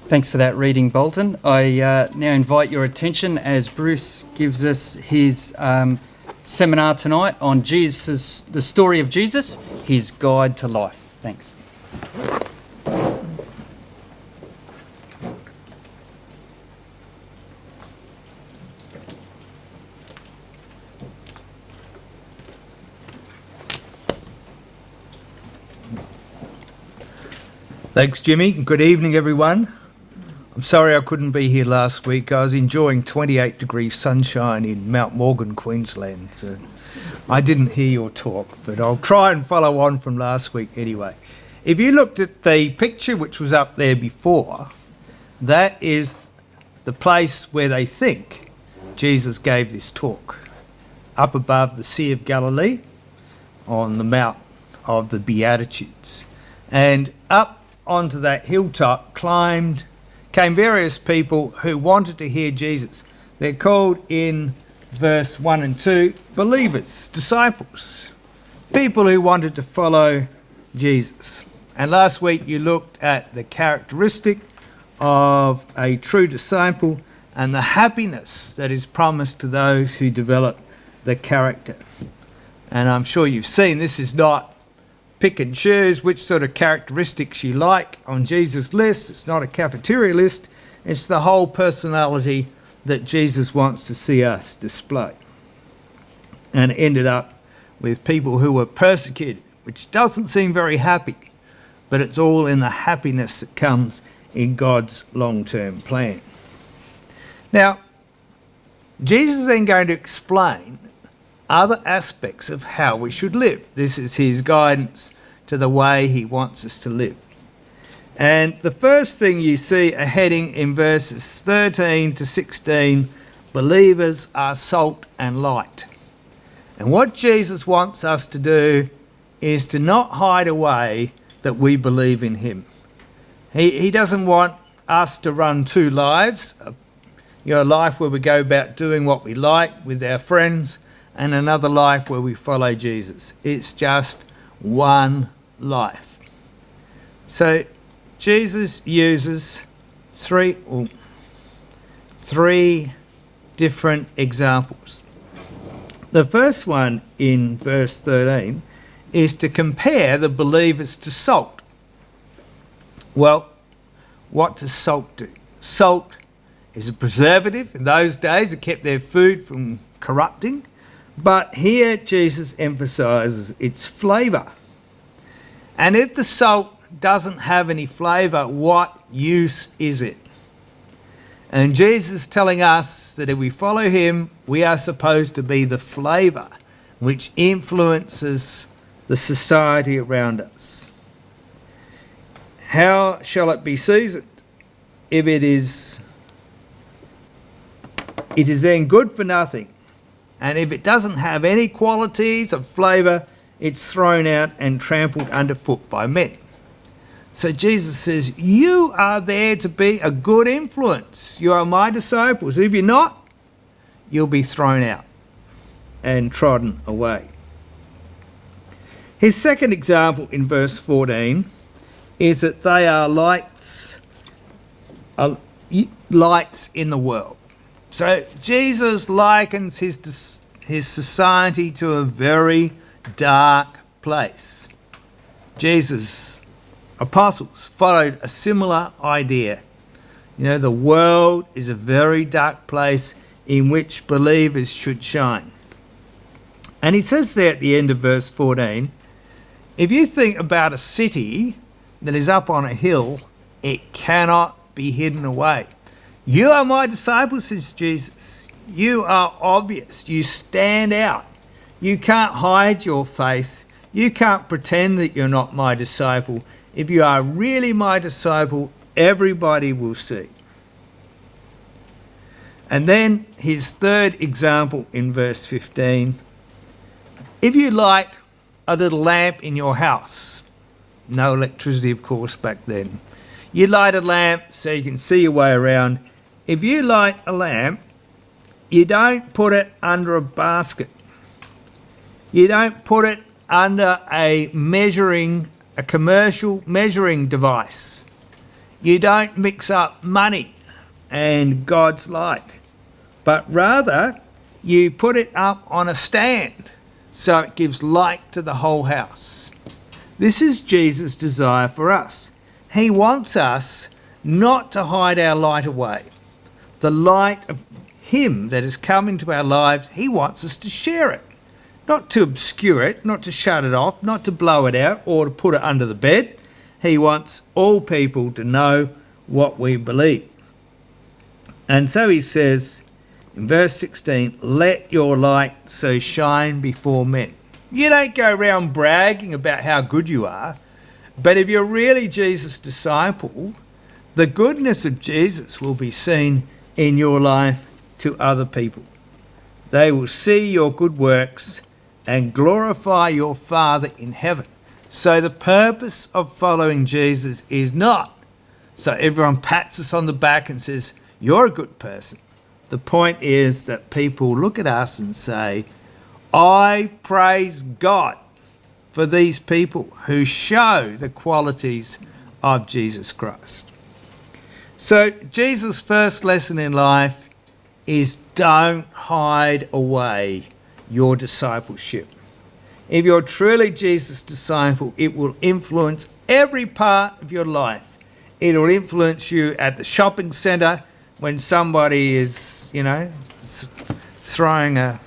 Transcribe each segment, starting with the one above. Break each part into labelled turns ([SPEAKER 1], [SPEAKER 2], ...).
[SPEAKER 1] Thanks for that reading, Bolton. I now invite your attention as Bruce gives us his seminar tonight on Jesus, the story of Jesus, his guide to life. Thanks.
[SPEAKER 2] Thanks, Jimmy. Good evening, everyone. I'm sorry I couldn't be here last week. I was enjoying 28 degrees sunshine in Mount Morgan, Queensland, so I didn't hear your talk, but I'll try and follow on from last week anyway. If you looked at the picture which was up there before, that is the place where they think Jesus gave this talk, up above the Sea of Galilee on the Mount of the Beatitudes. And up onto that hilltop came various people who wanted to hear Jesus. They're called in verse 1 and 2 believers, disciples, people who wanted to follow Jesus. And last week you looked at the characteristic of a true disciple and the happiness that is promised to those who develop the character. And I'm sure you've seen this is not pick and choose which sort of characteristics you like on Jesus' list. It's not a cafeteria list. It's the whole personality that Jesus wants to see us display. And it ended up with people who were persecuted, which doesn't seem very happy, but it's all in the happiness that comes in God's long-term plan. Now, Jesus is then going to explain other aspects of how we should live. This is his guidance to the way he wants us to live. And the first thing you see a heading in verses 13 to 16, believers are salt and light. And what Jesus wants us to do is to not hide away that we believe in him. He doesn't want us to run two lives, a life where we go about doing what we like with our friends, and another life where we follow Jesus. It's just one life. So Jesus uses three different examples. The first one in verse 13 is to compare the believers to salt. Well, what does salt do? Salt is a preservative. In those days, it kept their food from corrupting. But here Jesus emphasises its flavour. And if the salt doesn't have any flavour, what use is it? And Jesus is telling us that if we follow him, we are supposed to be the flavour which influences the society around us. How shall it be seasoned? If it is then good for nothing. And if it doesn't have any qualities of flavour, it's thrown out and trampled underfoot by men. So Jesus says, you are there to be a good influence. You are my disciples. If you're not, you'll be thrown out and trodden away. His second example in verse 14 is that they are lights in the world. So Jesus likens his society to a very dark place. Jesus' apostles followed a similar idea. The world is a very dark place in which believers should shine. And he says there at the end of verse 14, if you think about a city that is up on a hill, it cannot be hidden away. You are my disciples, says Jesus. You are obvious. You stand out. You can't hide your faith. You can't pretend that you're not my disciple. If you are really my disciple, everybody will see. And then his third example in verse 15. If you light a little lamp in your house, no electricity, of course, back then. You light a lamp so you can see your way around. If you light a lamp, you don't put it under a basket. You don't put it under a commercial measuring device. You don't mix up money and God's light, but rather you put it up on a stand so it gives light to the whole house. This is Jesus' desire for us. He wants us not to hide our light away. The light of Him that has come into our lives, He wants us to share it. Not to obscure it, not to shut it off, not to blow it out or to put it under the bed. He wants all people to know what we believe. And so He says in verse 16, let your light so shine before men. You don't go around bragging about how good you are, but if you're really Jesus' disciple, the goodness of Jesus will be seen in your life to other people. They will see your good works and glorify your Father in heaven. So the purpose of following Jesus is not so everyone pats us on the back and says, you're a good person. The point is that people look at us and say, I praise God for these people who show the qualities of Jesus Christ. So Jesus' first lesson in life is don't hide away your discipleship. If you're truly Jesus' disciple, it will influence every part of your life. It will influence you at the shopping centre when somebody is, throwing a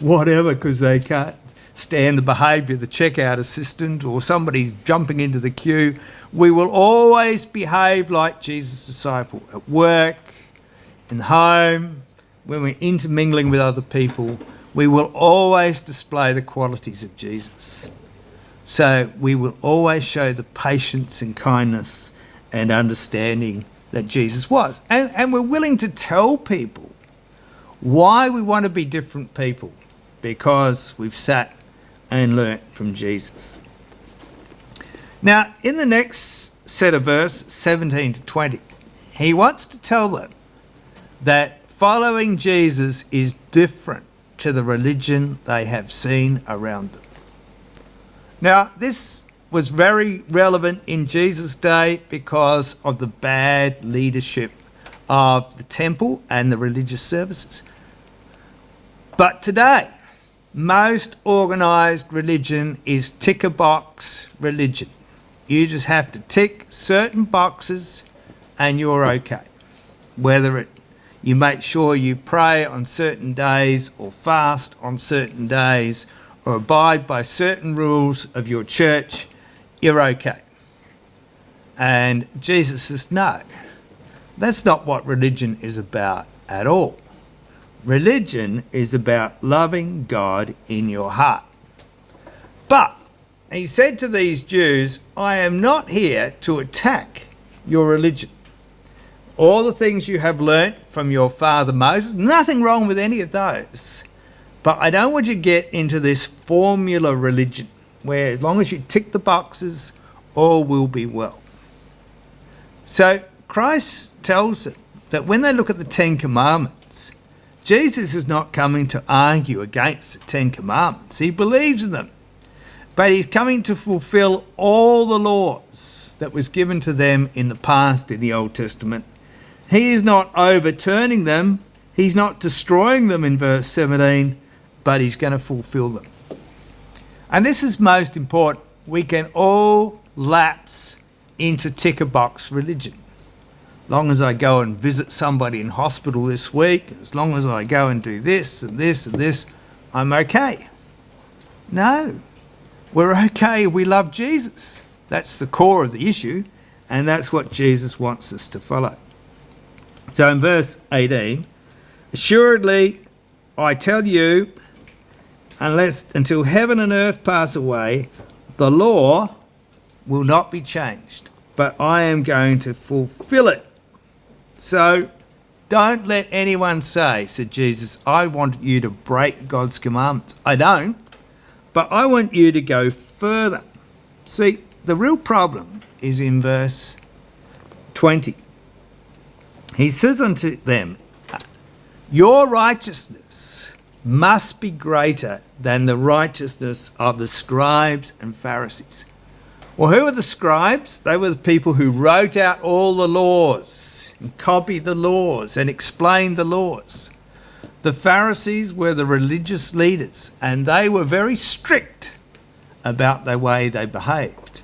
[SPEAKER 2] whatever because they can't stand the behaviour of the checkout assistant, or somebody's jumping into the queue. We will always behave like Jesus' disciple at work, in home, when we're intermingling with other people. We will always display the qualities of Jesus. So we will always show the patience and kindness and understanding that Jesus was. And we're willing to tell people why we want to be different people, because we've sat and learnt from Jesus. Now, in the next set of verses, 17 to 20, he wants to tell them that following Jesus is different to the religion they have seen around them. Now, this was very relevant in Jesus' day because of the bad leadership of the temple and the religious services. But today, most organised religion is tick-a-box religion. You just have to tick certain boxes and you're okay. Whether you make sure you pray on certain days or fast on certain days or abide by certain rules of your church, you're okay. And Jesus says, no, that's not what religion is about at all. Religion is about loving God in your heart. But he said to these Jews, I am not here to attack your religion. All the things you have learnt from your father Moses, nothing wrong with any of those. But I don't want you to get into this formula religion where as long as you tick the boxes, all will be well. So Christ tells them that when they look at the Ten Commandments, Jesus is not coming to argue against the Ten Commandments. He believes in them. But he's coming to fulfill all the laws that was given to them in the past in the Old Testament. He is not overturning them. He's not destroying them in verse 17, but he's going to fulfill them. And this is most important. We can all lapse into tick-a-box religion. As long as I go and visit somebody in hospital this week, as long as I go and do this and this and this, I'm okay. No, we're okay if we love Jesus. That's the core of the issue, and that's what Jesus wants us to follow. So in verse 18, assuredly, I tell you, until heaven and earth pass away, the law will not be changed, but I am going to fulfill it. So don't let anyone say, said Jesus, I want you to break God's commandments. I don't, but I want you to go further. See, the real problem is in verse 20. He says unto them, your righteousness must be greater than the righteousness of the scribes and Pharisees. Well, who were the scribes? They were the people who wrote out all the laws and copied the laws and explained the laws. The Pharisees were the religious leaders, and they were very strict about the way they behaved.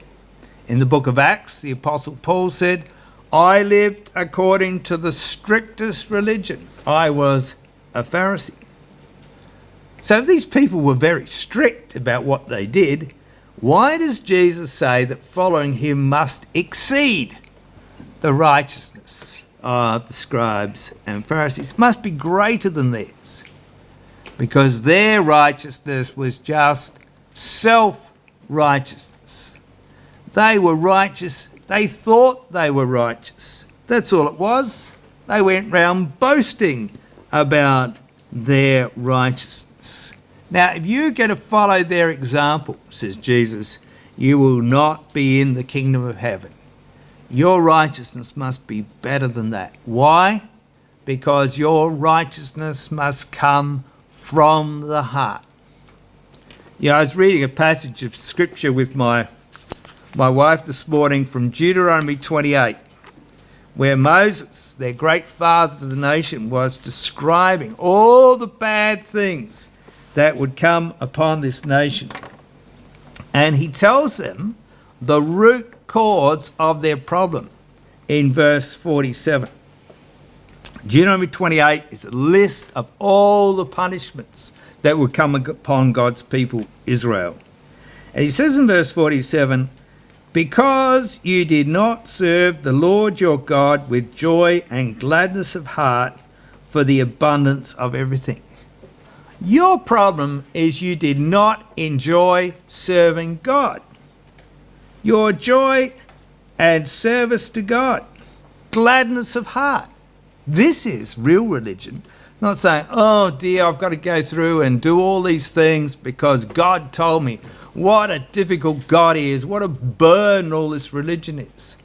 [SPEAKER 2] In the book of Acts, the Apostle Paul said, I lived according to the strictest religion. I was a Pharisee. So if these people were very strict about what they did, why does Jesus say that following him must exceed the righteousness of the scribes and Pharisees? Must be greater than theirs, because their righteousness was just self-righteousness. They were righteous. They thought they were righteous. That's all it was. They went round boasting about their righteousness. Now, if you're going to follow their example, says Jesus, you will not be in the kingdom of heaven. Your righteousness must be better than that. Why? Because your righteousness must come from the heart. I was reading a passage of scripture with my wife this morning from Deuteronomy 28, where Moses, their great father of the nation, was describing all the bad things that would come upon this nation. And he tells them the root cause of their problem in verse 47. Deuteronomy 28 is a list of all the punishments that would come upon God's people, Israel. And he says in verse 47, because you did not serve the Lord your God with joy and gladness of heart for the abundance of everything. Your problem is you did not enjoy serving God. Your joy and service to God, gladness of heart. This is real religion. Not saying, oh dear, I've got to go through and do all these things because God told me. What a difficult God he is. What a burden all this religion is.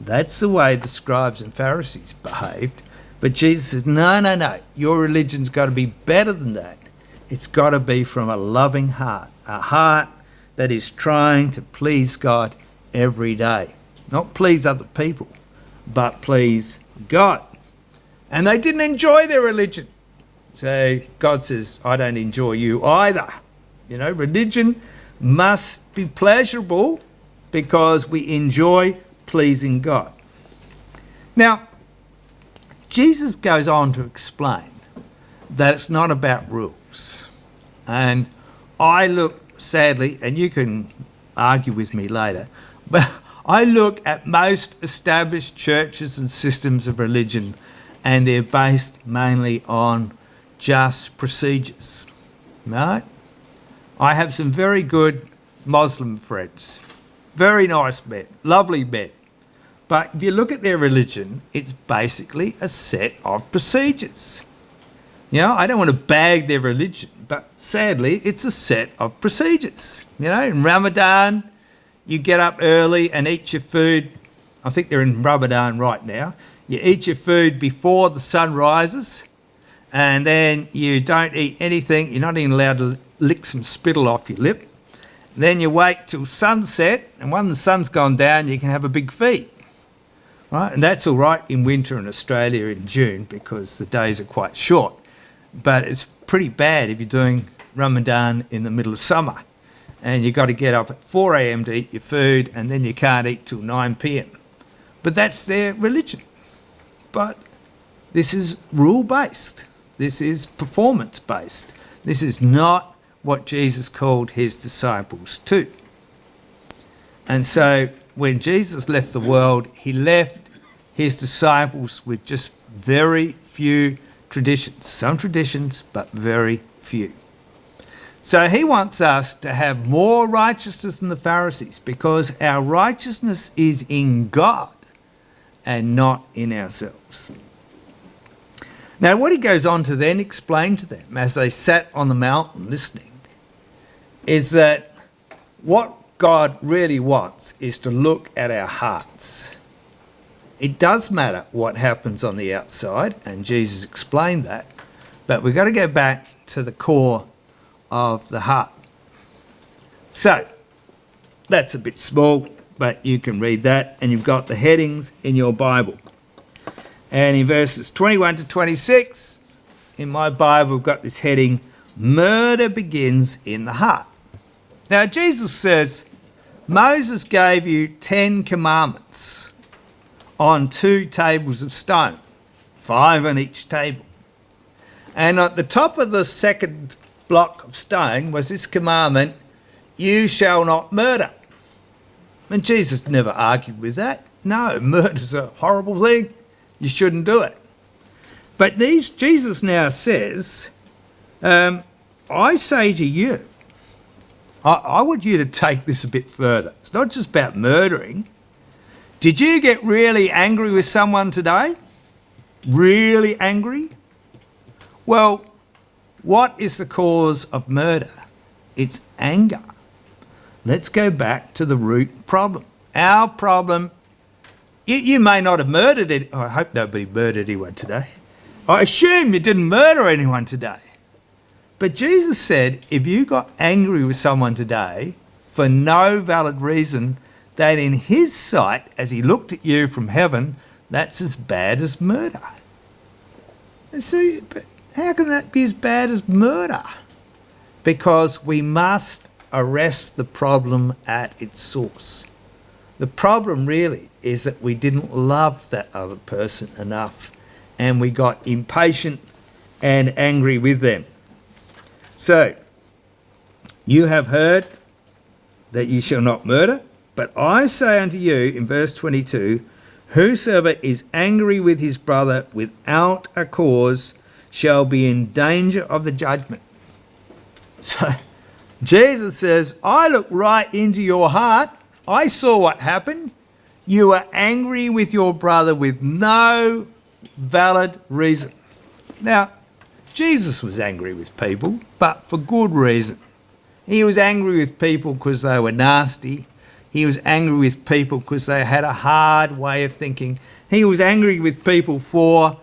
[SPEAKER 2] That's the way the scribes and Pharisees behaved. But Jesus says, no. Your religion's got to be better than that. It's got to be from a loving heart. A heart that is trying to please God every day. Not please other people, but please God. And they didn't enjoy their religion. So God says, I don't enjoy you either. Religion must be pleasurable because we enjoy pleasing God. Now, Jesus goes on to explain that it's not about rules. And I look, sadly, and you can argue with me later, but I look at most established churches and systems of religion, and they're based mainly on just procedures, right? I have some very good Muslim friends, very nice men, lovely men. But if you look at their religion, it's basically a set of procedures. I don't want to bag their religion, but sadly, it's a set of procedures. In Ramadan, you get up early and eat your food. I think they're in Ramadan right now. You eat your food before the sun rises, and then you don't eat anything. You're not even allowed to lick some spittle off your lip. Then you wait till sunset, and when the sun's gone down, you can have a big feed. Right? And that's all right in winter in Australia in June because the days are quite short. But it's pretty bad if you're doing Ramadan in the middle of summer and you've got to get up at 4 a.m. to eat your food, and then you can't eat till 9 p.m. But that's their religion. But this is rule-based. This is performance-based. This is not what Jesus called his disciples to. And so when Jesus left the world, he left his disciples with just very few traditions. Some traditions, but very few. So he wants us to have more righteousness than the Pharisees because our righteousness is in God and not in ourselves. Now, what he goes on to then explain to them as they sat on the mountain listening is that what God really wants is to look at our hearts. It does matter what happens on the outside, and Jesus explained that, but we've got to go back to the core of the heart. So, that's a bit small, but you can read that, and you've got the headings in your Bible. And in verses 21 to 26, in my Bible, we've got this heading, Murder Begins in the Heart. Now, Jesus says, Moses gave you 10 commandments on 2 tables of stone, 5 on each table. And at the top of the second block of stone was this commandment, you shall not murder. And Jesus never argued with that. No, murder's a horrible thing. You shouldn't do it. But Jesus now says, I say to you, I want you to take this a bit further. It's not just about murdering. Did you get really angry with someone today? Really angry? Well, what is the cause of murder? It's anger. Let's go back to the root problem. Our problem, you may not have murdered it. I hope nobody murdered anyone today. I assume you didn't murder anyone today. But Jesus said, if you got angry with someone today for no valid reason, that in his sight, as he looked at you from heaven, that's as bad as murder. And see, but how can that be as bad as murder? Because we must arrest the problem at its source. The problem really is that we didn't love that other person enough, and we got impatient and angry with them. So, you have heard that you shall not murder, but I say unto you, in verse 22, whosoever is angry with his brother without a cause shall be in danger of the judgment. So, Jesus says, I looked right into your heart. I saw what happened. You were angry with your brother with no valid reason. Now, Jesus was angry with people, but for good reason. He was angry with people because they were nasty. He was angry with people because they had a hard way of thinking. He was angry with people for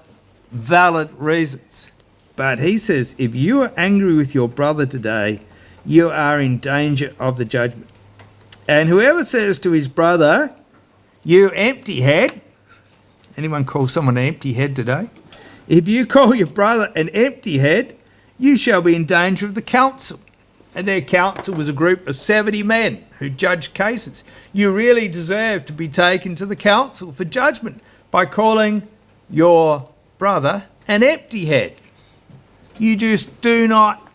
[SPEAKER 2] valid reasons. But he says, if you are angry with your brother today, you are in danger of the judgment. And whoever says to his brother, you empty head, anyone call someone an empty head today? If you call your brother an empty head, you shall be in danger of the council. And their council was a group of 70 men who judged cases. You really deserve to be taken to the council for judgment by calling your brother an empty head. You just do not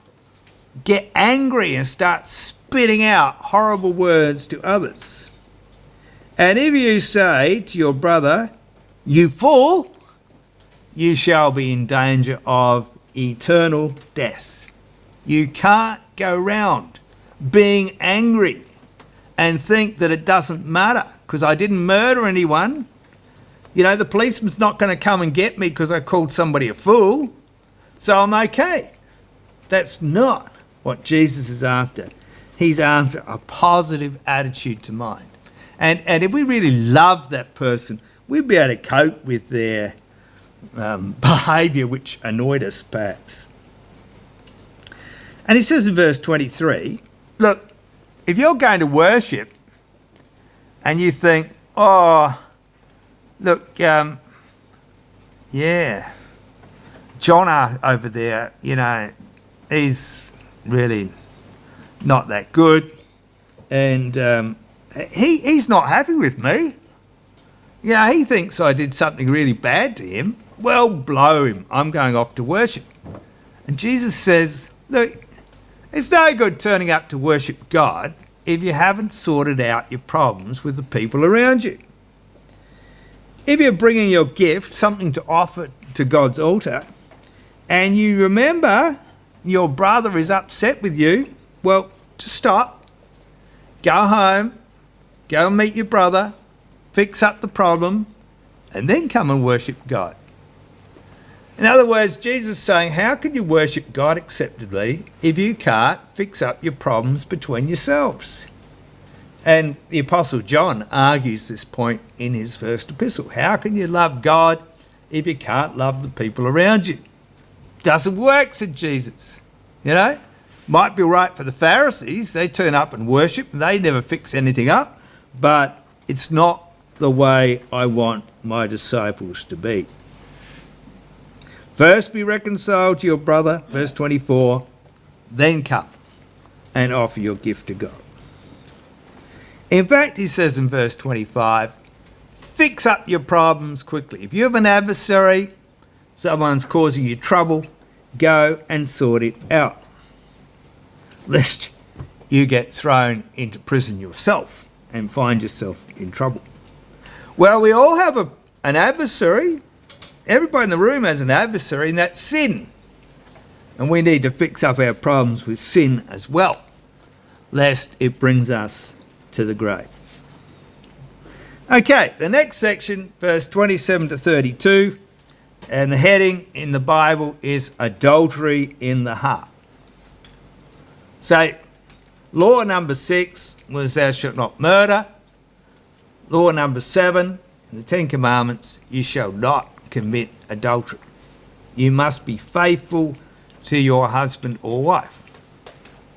[SPEAKER 2] get angry and start spitting out horrible words to others. And if you say to your brother, you fool, you shall be in danger of eternal death. You can't go round being angry and think that it doesn't matter because I didn't murder anyone. You know, the policeman's not going to come and get me because I called somebody a fool, so I'm okay. That's not what Jesus is after. He's after a positive attitude to mind. And if we really love that person, we'd be able to cope with their behaviour which annoyed us perhaps. And he says in verse 23, look, if you're going to worship and you think, oh, look, yeah, John over there, you know, he's really not that good, and he's not happy with me. Yeah, he thinks I did something really bad to him. Well, blow him. I'm going off to worship. And Jesus says, look, it's no good turning up to worship God if you haven't sorted out your problems with the people around you. If you're bringing your gift, something to offer to God's altar, and you remember your brother is upset with you, well, just stop, go home, go and meet your brother, fix up the problem, and then come and worship God. In other words, Jesus is saying, how can you worship God acceptably if you can't fix up your problems between yourselves? And the Apostle John argues this point in his first epistle. How can you love God if you can't love the people around you? Doesn't work, said Jesus. You know, might be right for the Pharisees. They turn up and worship and they never fix anything up. But It's not the way I want my disciples to be. First be reconciled to your brother, verse 24, then come and offer your gift to God. In fact, he says in verse 25, fix up your problems quickly. If you have an adversary, someone's causing you trouble, go and sort it out, lest you get thrown into prison yourself and find yourself in trouble. Well, we all have an adversary. Everybody in the room has an adversary, and that's sin. And we need to fix up our problems with sin as well, lest it brings us to the grave. Okay, the next section, verse 27 to 32, and the heading in the Bible is adultery in the heart. So, law number 6 was thou shalt not murder. Law number 7 in the 10 Commandments, you shall not commit adultery. You must be faithful to your husband or wife.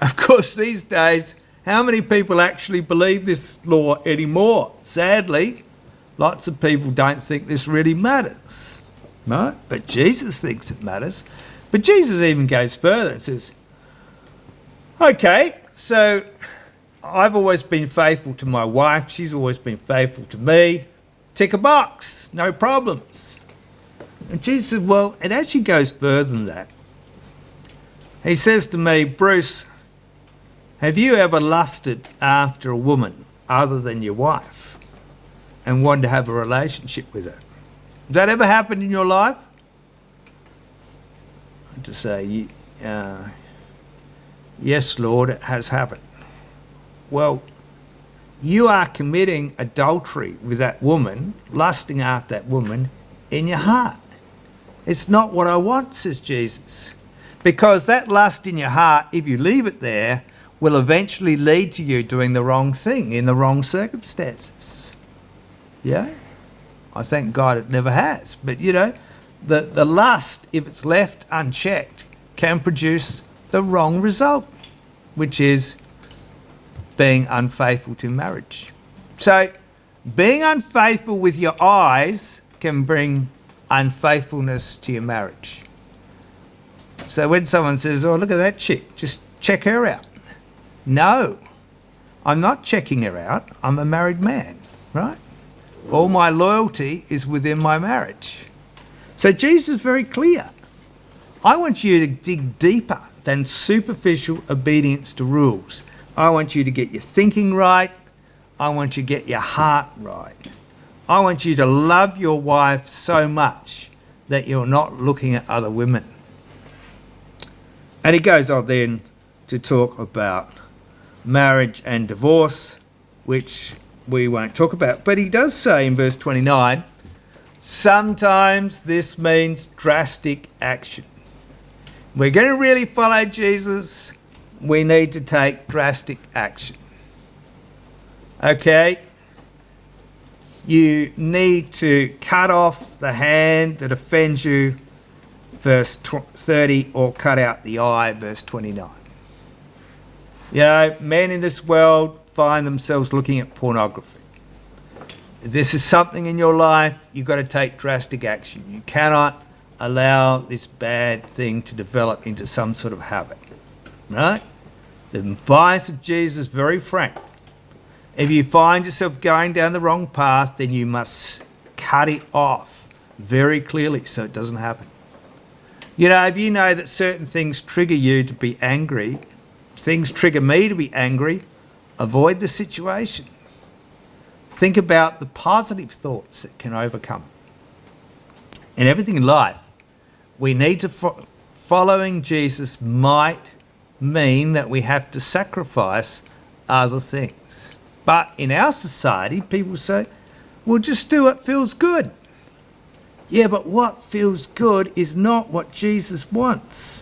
[SPEAKER 2] Of course, these days, how many people actually believe this law anymore? Sadly, lots of people don't think this really matters, right? But Jesus thinks it matters. But Jesus even goes further and says, okay, so I've always been faithful to my wife. She's always been faithful to me. Tick a box, no problems. And Jesus said, well, it actually goes further than that. He says to me, Bruce, have you ever lusted after a woman other than your wife and wanted to have a relationship with her? Has that ever happened in your life? I have to say, yes, Lord, it has happened. Well, you are committing adultery with that woman, lusting after that woman in your heart. It's not what I want, says Jesus. Because that lust in your heart, if you leave it there, will eventually lead to you doing the wrong thing in the wrong circumstances. Yeah? I thank God it never has. But, you know, the lust, if it's left unchecked, can produce the wrong result, which is being unfaithful to marriage. So, being unfaithful with your eyes can bring unfaithfulness to your marriage. So when someone says, oh, look at that chick, just check her out. No, I'm not checking her out. I'm a married man, right? All my loyalty is within my marriage. So Jesus is very clear. I want you to dig deeper than superficial obedience to rules. I want you to get your thinking right. I want you to get your heart right. I want you to love your wife so much that you're not looking at other women. And he goes on then to talk about marriage and divorce, which we won't talk about. But he does say in verse 29, sometimes this means drastic action. We're going to really follow Jesus. We need to take drastic action. Okay? You need to cut off the hand that offends you, verse 30, or cut out the eye, verse 29. You know, men in this world find themselves looking at pornography. If this is something in your life, you've got to take drastic action. You cannot allow this bad thing to develop into some sort of habit, right? The advice of Jesus is very frank. If you find yourself going down the wrong path, then you must cut it off very clearly so it doesn't happen. You know, if you know that certain things trigger you to be angry, things trigger me to be angry, avoid the situation. Think about the positive thoughts that can overcome. In everything in life, we need to following Jesus might mean that we have to sacrifice other things. But in our society, people say, well, just do what feels good. Yeah, but what feels good is not what Jesus wants.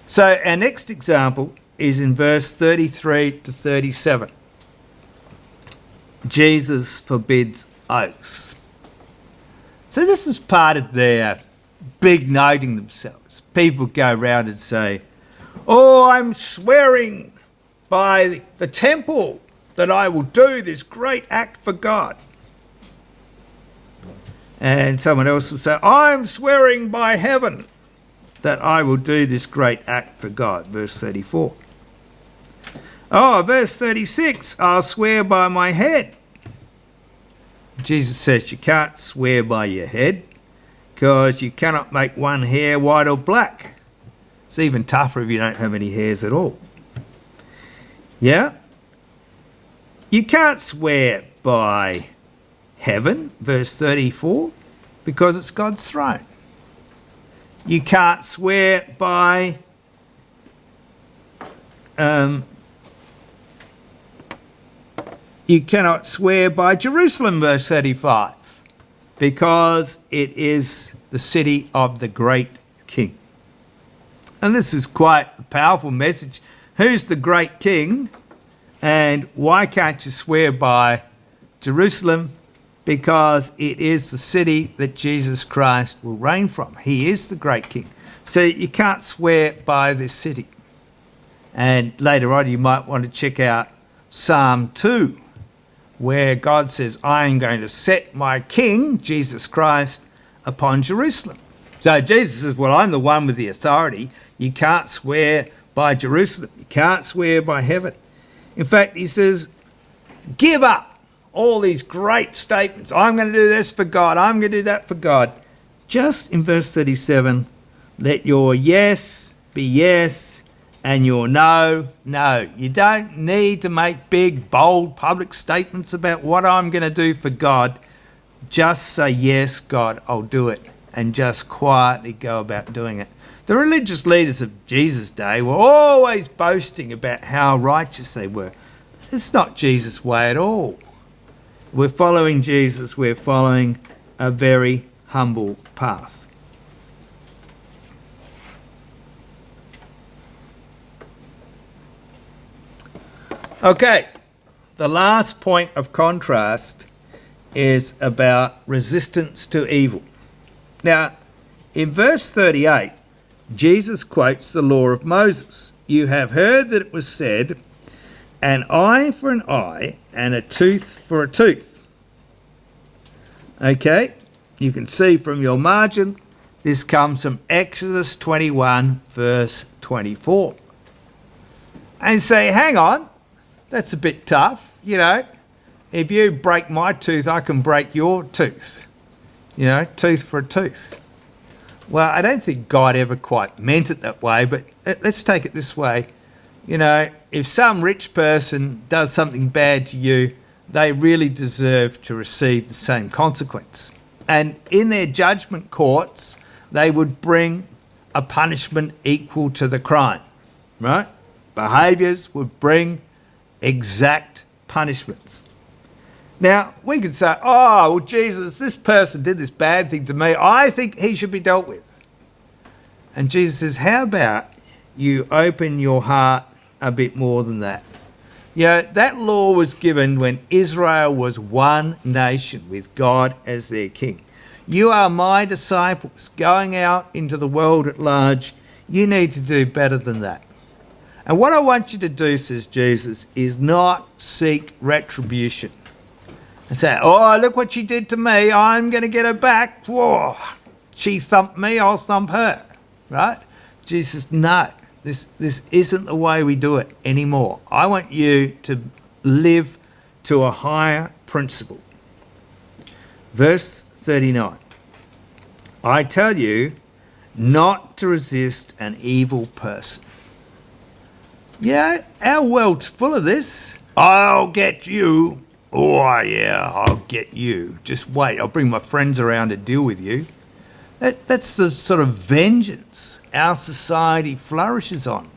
[SPEAKER 2] So our next example is in verse 33 to 37. Jesus forbids oaths. So this is part of their big noting themselves. People go around and say, oh, I'm swearing by the temple that I will do this great act for God. And someone else will say, I'm swearing by heaven that I will do this great act for God. Verse 34. Oh, verse 36, I'll swear by my head. Jesus says you can't swear by your head because you cannot make one hair white or black. It's even tougher if you don't have any hairs at all. Yeah? You can't swear by heaven, verse 34, because it's God's throne. You can't swear by you cannot swear by Jerusalem, verse 35, because it is the city of the great king. And this is quite a powerful message. Who's the great king? And why can't you swear by Jerusalem? Because it is the city that Jesus Christ will reign from. He is the great king. So you can't swear by this city. And later on you might want to check out Psalm 2, where God says, I am going to set my king, Jesus Christ, upon Jerusalem. So Jesus says, well, I'm the one with the authority. You can't swear by Jerusalem. You can't swear by heaven. In fact, he says, give up all these great statements. I'm going to do this for God. I'm going to do that for God. Just in verse 37, let your yes be yes and your no, no. You don't need to make big, bold, public statements about what I'm going to do for God. Just say, yes, God, I'll do it. And just quietly go about doing it. The religious leaders of Jesus' day were always boasting about how righteous they were. It's not Jesus' way at all. We're following Jesus. We're following a very humble path. Okay, the last point of contrast is about resistance to evil. Now, in verse 38, Jesus quotes the law of Moses. You have heard that it was said, an eye for an eye and a tooth for a tooth. Okay, you can see from your margin, this comes from Exodus 21, verse 24. And say, hang on, that's a bit tough, you know. If you break my tooth, I can break your tooth. You know, tooth for a tooth. Well, I don't think God ever quite meant it that way, but let's take it this way. You know, if some rich person does something bad to you, they really deserve to receive the same consequence. And in their judgment courts, they would bring a punishment equal to the crime, right? Behaviours would bring exact punishments. Now, we could say, oh, well, Jesus, this person did this bad thing to me. I think he should be dealt with. And Jesus says, how about you open your heart a bit more than that? You know, that law was given when Israel was one nation with God as their king. You are my disciples going out into the world at large. You need to do better than that. And what I want you to do, says Jesus, is not seek retribution. And say, oh, look what she did to me. I'm going to get her back. Whoa. She thumped me, I'll thump her. Right? Jesus, no, this isn't the way we do it anymore. I want you to live to a higher principle. Verse 39. I tell you not to resist an evil person. Yeah, our world's full of this. I'll get you. Oh, yeah, I'll get you. Just wait, I'll bring my friends around to deal with you. That's the sort of vengeance our society flourishes on.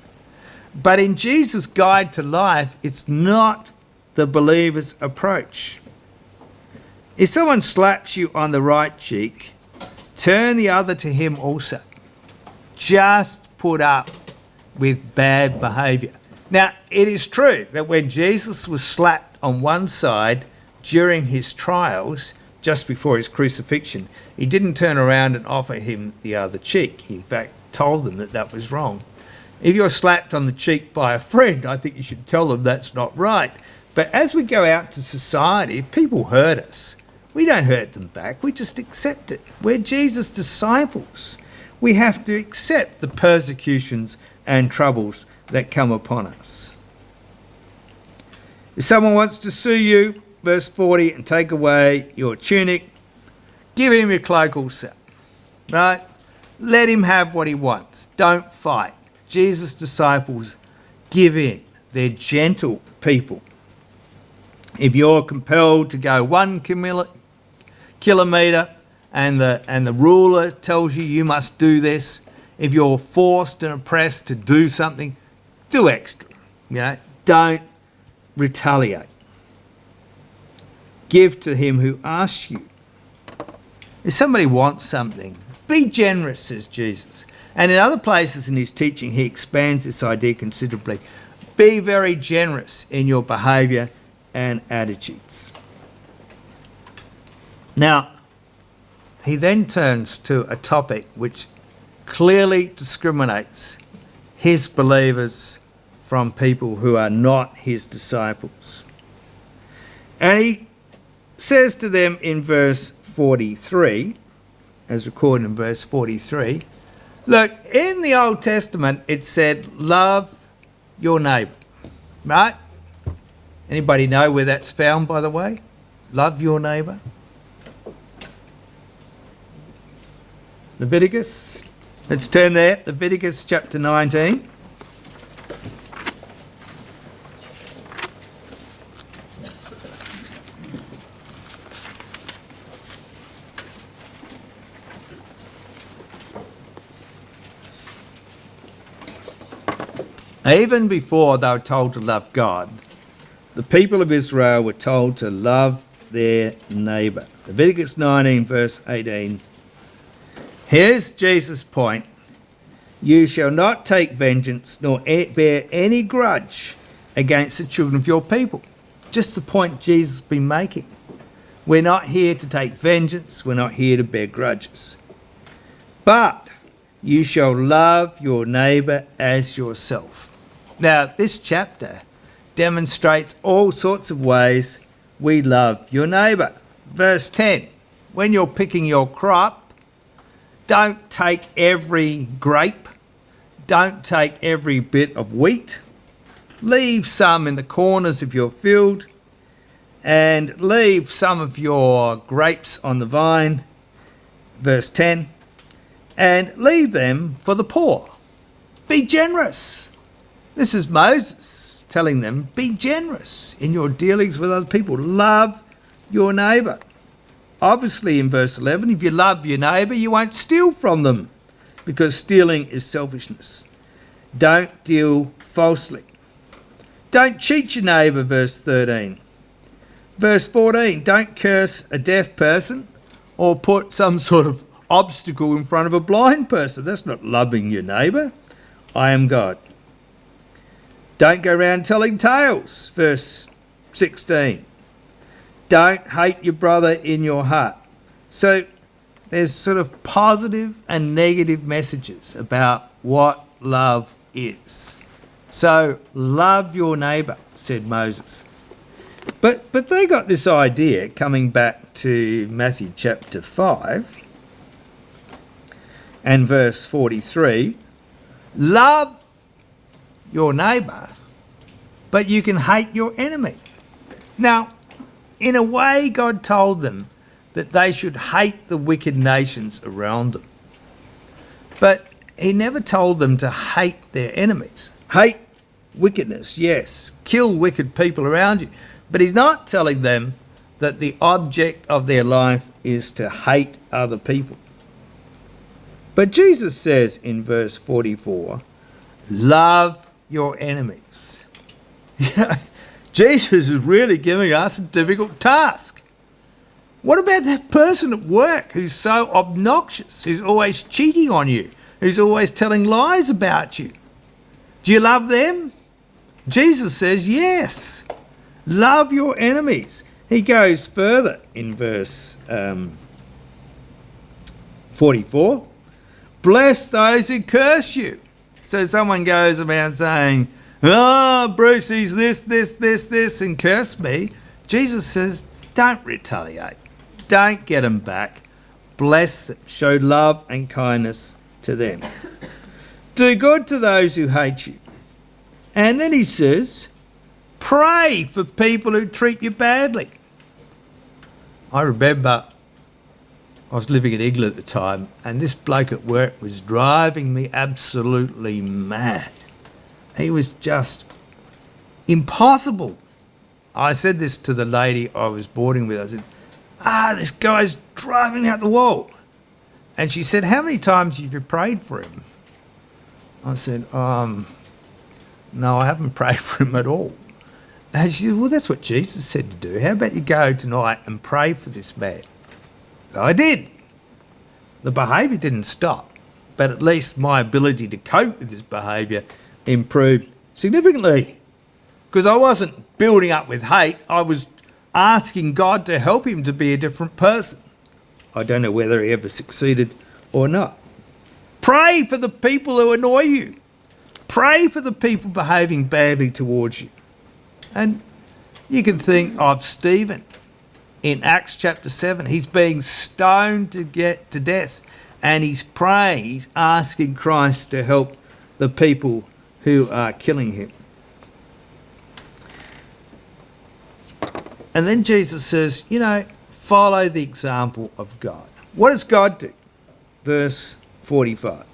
[SPEAKER 2] But in Jesus' guide to life, it's not the believer's approach. If someone slaps you on the right cheek, turn the other to him also. Just put up with bad behaviour. Now, it is true that when Jesus was slapped on one side during his trials, just before his crucifixion, he didn't turn around and offer him the other cheek. He, in fact, told them that that was wrong. If you're slapped on the cheek by a friend, I think you should tell them that's not right. But as we go out to society, if people hurt us, we don't hurt them back. We just accept it. We're Jesus' disciples. We have to accept the persecutions and troubles that come upon us. If someone wants to sue you, verse 40, and take away your tunic, give him your cloak also. Right? Let him have what he wants. Don't fight. Jesus' disciples give in. They're gentle people. If you're compelled to go 1 kilometre and the ruler tells you must do this, if you're forced and oppressed to do something, do extra. Don't retaliate. Give to him who asks you. If somebody wants something, be generous, says Jesus. And in other places in his teaching, he expands this idea considerably. Be very generous in your behaviour and attitudes. Now, he then turns to a topic which clearly discriminates his believers from people who are not his disciples. And he says to them in verse 43, as recorded in verse 43, look, in the Old Testament it said, love your neighbour, right? Anybody know where that's found, by the way? Love your neighbour. Leviticus. Let's turn there. Leviticus chapter 19. Even before they were told to love God, the people of Israel were told to love their neighbour. Leviticus 19 verse 18. Here's Jesus' point. You shall not take vengeance nor bear any grudge against the children of your people. Just the point Jesus has been making. We're not here to take vengeance. We're not here to bear grudges. But you shall love your neighbour as yourself. Now, this chapter demonstrates all sorts of ways we love your neighbour. Verse 10, when you're picking your crop, don't take every grape, don't take every bit of wheat, leave some in the corners of your field, and leave some of your grapes on the vine. Verse 10, and leave them for the poor. Be generous. This is Moses telling them, be generous in your dealings with other people. Love your neighbour. Obviously, in verse 11, if you love your neighbour, you won't steal from them, because stealing is selfishness. Don't deal falsely. Don't cheat your neighbour, verse 13. Verse 14, don't curse a deaf person or put some sort of obstacle in front of a blind person. That's not loving your neighbour. I am God. Don't go around telling tales, verse 16. Don't hate your brother in your heart. So there's sort of positive and negative messages about what love is. So love your neighbour, said Moses. But they got this idea, coming back to Matthew chapter 5 and verse 43, love your neighbour, but you can hate your enemy. Now, in a way, God told them that they should hate the wicked nations around them. But he never told them to hate their enemies. Hate wickedness, yes. Kill wicked people around you. But he's not telling them that the object of their life is to hate other people. But Jesus says in verse 44, love your enemies. Jesus is really giving us a difficult task. What about that person at work who's so obnoxious, who's always cheating on you, who's always telling lies about you? Do you love them? Jesus says yes. Love your enemies. He goes further in verse 44. Bless those who curse you. So someone goes around saying, Bruce, he's this, and curse me. Jesus says, don't retaliate. Don't get them back. Bless them. Show love and kindness to them. Do good to those who hate you. And then he says, pray for people who treat you badly. I remember I was living in England at the time, and this bloke at work was driving me absolutely mad. He was just impossible. I said this to the lady I was boarding with. I said, this guy's driving me out the wall. And she said, how many times have you prayed for him? I said, no, I haven't prayed for him at all. And she said, well, that's what Jesus said to do. How about you go tonight and pray for this man? I did. The behaviour didn't stop, but at least my ability to cope with this behaviour improved significantly. Because I wasn't building up with hate, I was asking God to help him to be a different person. I don't know whether he ever succeeded or not. Pray for the people who annoy you. Pray for the people behaving badly towards you. And you can think of Stephen in Acts chapter 7. He's being stoned to death, and he's praying, he's asking Christ to help the people who are killing him. And then Jesus says, follow the example of God. What does God do? Verse 45.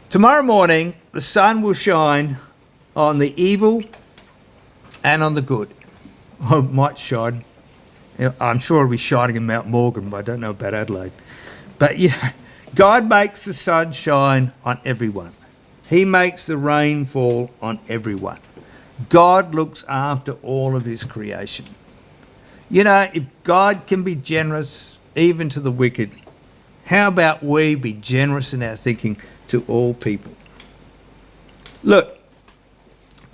[SPEAKER 2] Tomorrow morning, the sun will shine on the evil and on the good. Oh, it might shine. I'm sure it'll be shining in Mount Morgan, but I don't know about Adelaide. But yeah, God makes the sun shine on everyone. He makes the rain fall on everyone. God looks after all of his creation. If God can be generous even to the wicked, how about we be generous in our thinking to all people? Look,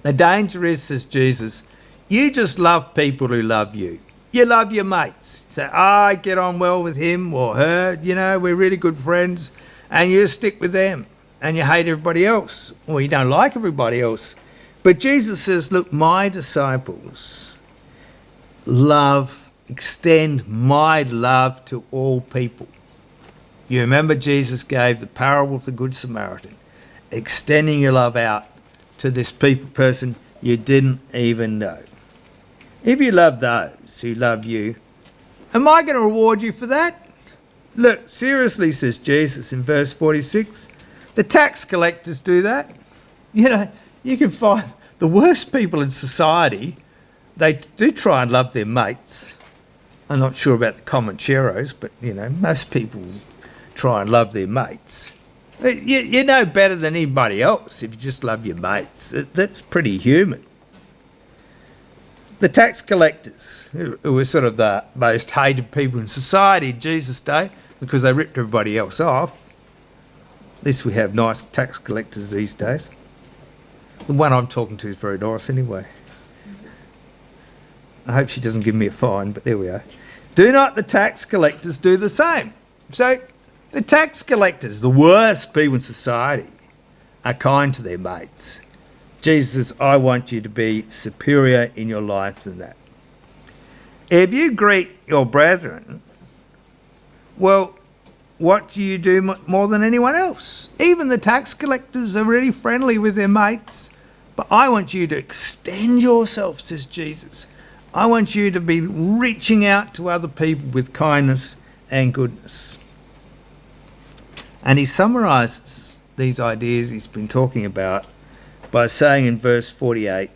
[SPEAKER 2] the danger is, says Jesus, you just love people who love you. You love your mates. You say, I get on well with him or her, we're really good friends, and you stick with them, and you hate everybody else, or you don't like everybody else. But Jesus says, look, my disciples extend my love to all people. You remember Jesus gave the parable of the Good Samaritan, extending your love out to this person you didn't even know. If you love those who love you, am I going to reward you for that? Look, seriously, says Jesus in verse 46, the tax collectors do that. You can find the worst people in society, they do try and love their mates. I'm not sure about the Comancheros, but, most people try and love their mates. You know better than anybody else if you just love your mates. That's pretty human. The tax collectors, who were sort of the most hated people in society in Jesus' day because they ripped everybody else off. At least we have nice tax collectors these days. The one I'm talking to is very nice anyway. I hope she doesn't give me a fine, but there we are. Do not the tax collectors do the same? So the tax collectors, the worst people in society, are kind to their mates. Jesus says, I want you to be superior in your life than that. If you greet your brethren, well, what do you do more than anyone else? Even the tax collectors are really friendly with their mates. But I want you to extend yourself, says Jesus. I want you to be reaching out to other people with kindness and goodness. And he summarises these ideas he's been talking about by saying in verse 48,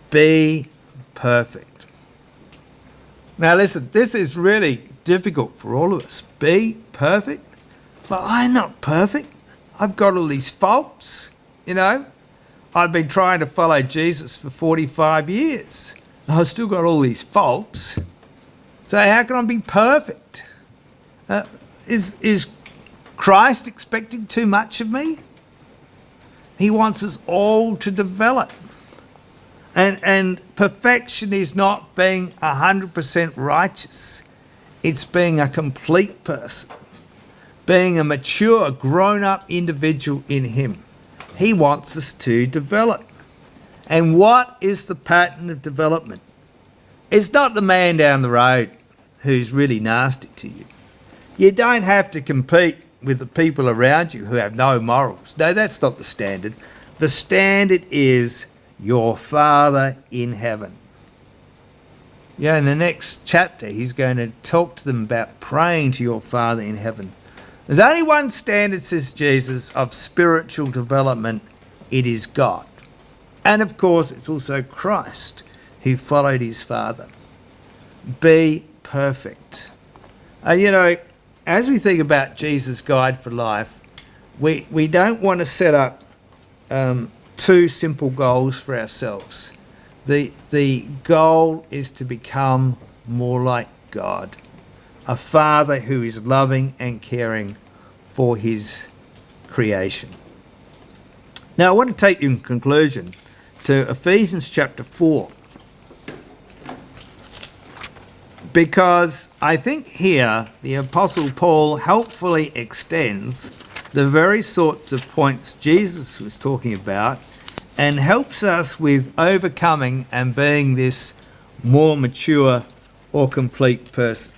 [SPEAKER 2] be perfect. Now listen, this is really difficult for all of us. Be perfect? But I'm not perfect. I've got all these faults, I've been trying to follow Jesus for 45 years. I've still got all these faults. So how can I be perfect? Is Christ expecting too much of me? He wants us all to develop. And perfection is not being 100% righteous. It's being a complete person, being a mature, grown-up individual in him. He wants us to develop. And what is the pattern of development? It's not the man down the road who's really nasty to you. You don't have to compete with the people around you who have no morals. No, that's not the standard. The standard is your Father in heaven. Yeah, in the next chapter, he's going to talk to them about praying to your Father in heaven. There's only one standard, says Jesus, of spiritual development. It is God. And of course, it's also Christ who followed his Father. Be perfect. As we think about Jesus' guide for life, we don't want to set up two simple goals for ourselves. The goal is to become more like God, a Father who is loving and caring for his creation. Now, I want to take you in conclusion to Ephesians chapter 4, because I think here the Apostle Paul helpfully extends the very sorts of points Jesus was talking about and helps us with overcoming and being this more mature or complete person.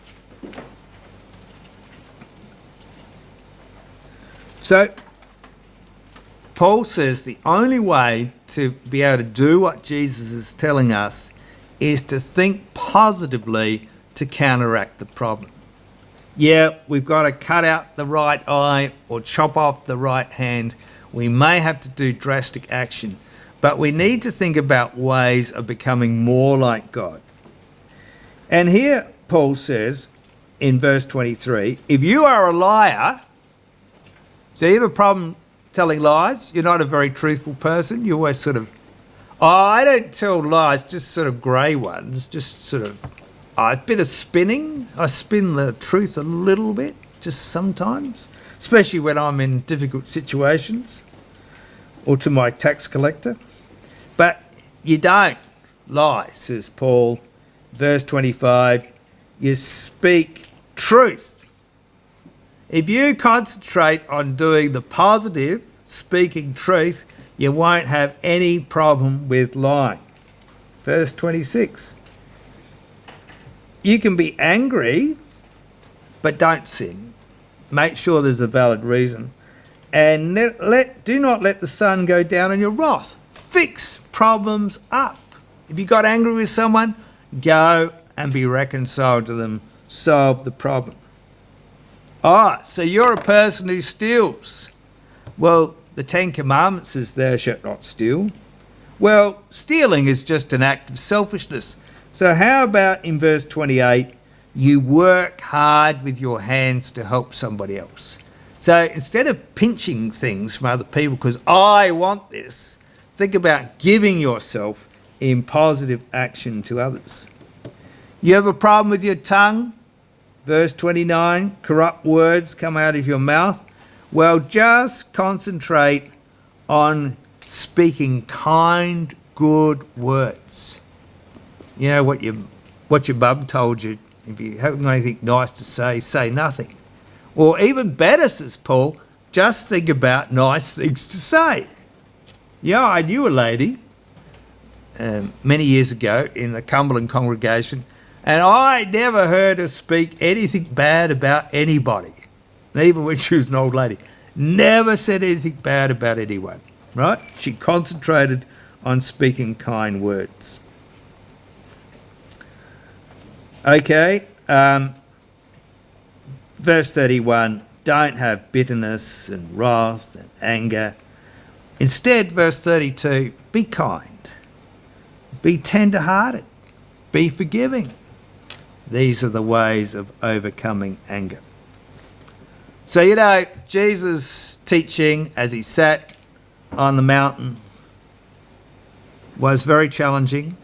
[SPEAKER 2] So, Paul says the only way to be able to do what Jesus is telling us is to think positively to counteract the problem. Yeah, we've got to cut out the right eye or chop off the right hand. We may have to do drastic action, but we need to think about ways of becoming more like God. And here Paul says in verse 23, if you are a liar, so you have a problem telling lies, you're not a very truthful person, you always sort of, I don't tell lies, just sort of grey ones, just sort of, a bit of spinning. I spin the truth a little bit, just sometimes, especially when I'm in difficult situations or to my tax collector. But you don't lie, says Paul. Verse 25, you speak truth. If you concentrate on doing the positive, speaking truth, you won't have any problem with lying. Verse 26, you can be angry, but don't sin. Make sure there's a valid reason. And do not let the sun go down on your wrath. Fix problems up. If you got angry with someone, go and be reconciled to them. Solve the problem. So you're a person who steals. Well, the 10 Commandments says thou shalt not steal. Well, stealing is just an act of selfishness. So how about in verse 28, you work hard with your hands to help somebody else. So instead of pinching things from other people because I want this, think about giving yourself in positive action to others. You have a problem with your tongue? Verse 29, corrupt words come out of your mouth. Well, just concentrate on speaking kind, good words. You know what your mum told you, if you haven't got anything nice to say nothing. Or even better, says Paul, just think about nice things to say. Yeah, I knew a lady many years ago in the Cumberland congregation, and I never heard her speak anything bad about anybody, even when she was an old lady. Never said anything bad about anyone, right? She concentrated on speaking kind words. Okay, verse 31, don't have bitterness and wrath and anger. Instead, verse 32, be kind, be tender-hearted, be forgiving. These are the ways of overcoming anger. So, Jesus' teaching as he sat on the mountain was very challenging.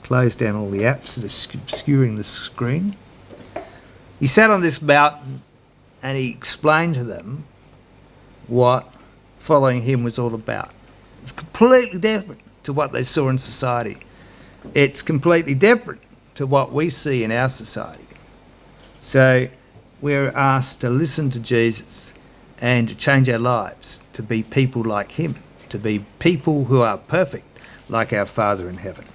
[SPEAKER 2] Close down all the apps that are obscuring the screen. He sat on this mountain and he explained to them what following him was all about. It's completely different to what they saw in society. It's completely different to what we see in our society. So we're asked to listen to Jesus and to change our lives, to be people like him, to be people who are perfect like our Father in heaven.